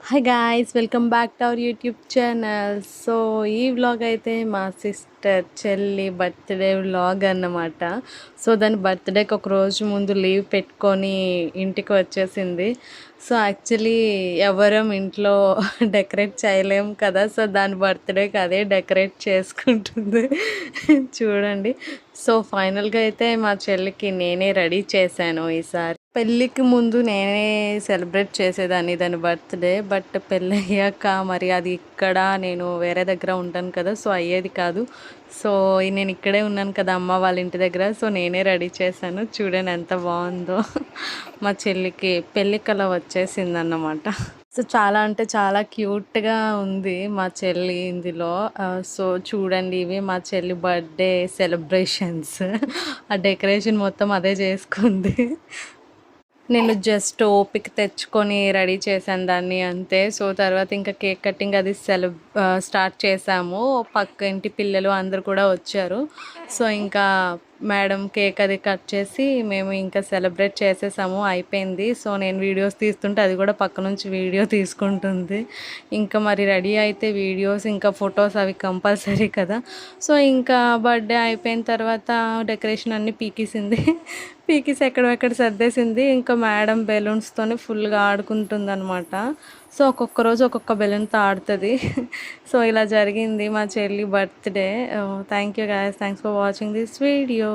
Hi guys, welcome back to our YouTube channel. So ఈ vlog అయితే మా sister చెల్లి బర్త్డే వ్లాగ్ అన్నమాట. సో దాని బర్త్డేకి ఒక రోజు ముందు లీవ్ పెట్టుకొని ఇంటికి వచ్చేసింది. సో యాక్చువల్లీ ఎవరం ఇంట్లో డెకరేట్ చేయలేము కదా, సో దాని బర్త్డేకి అదే డెకరేట్ చేసుకుంటుంది. చూడండి. సో ఫైనల్గా అయితే మా చెల్లికి నేనే రెడీ చేశాను ఈసారి. పెళ్ళికి ముందు నేనే సెలబ్రేట్ చేసేదాన్ని దాని బర్త్డే. బట్ పెళ్ళయ్యాక మరి అది ఇక్కడ నేను వేరే దగ్గర ఉంటాను కదా, సో అయ్యేది కాదు. సో నేను ఇక్కడే ఉన్నాను కదా అమ్మ వాళ్ళ ఇంటి దగ్గర, సో నేనే రెడీ చేశాను. చూడండి ఎంత బాగుందో. మా చెల్లికి పెళ్ళి కల వచ్చేసింది అన్నమాట. సో చాలా అంటే చాలా క్యూట్గా ఉంది మా చెల్లి ఇందులో. సో చూడండి, ఇవి మా చెల్లి బర్త్డే సెలబ్రేషన్స్. ఆ డెకరేషన్ మొత్తం అదే చేసుకుంది. నేను జస్ట్ ఓపిక తెచ్చుకొని రెడీ చేశాను దాన్ని అంతే. సో తర్వాత ఇంకా కేక్ కటింగ్ అది స్టార్ట్ చేసాము. పక్క ఇంటి పిల్లలు అందరు కూడా వచ్చారు. సో ఇంకా మేడం కేక్ అది కట్ చేసి మేము ఇంకా సెలబ్రేట్ చేసేసాము, అయిపోయింది. సో నేను వీడియోస్ తీస్తుంటే అది కూడా పక్క నుంచి వీడియో తీసుకుంటుంది. ఇంకా మరి రెడీ అయితే వీడియోస్ ఇంకా ఫొటోస్ అవి కంపల్సరీ కదా. సో ఇంకా బర్త్డే అయిపోయిన తర్వాత డెకరేషన్ అన్నీ పీకేసింది. పీకిస్ ఎక్కడెక్కడ సర్దేసింది. ఇంకా మేడం బెలూన్స్తోని ఫుల్గా ఆడుకుంటుంది అనమాట. సో ఒక్కొక్క రోజు ఒక్కొక్క బెలూన్తో ఆడుతుంది. సో ఇలా జరిగింది మా చెల్లి birthday. Thank you guys, thanks for watching this video.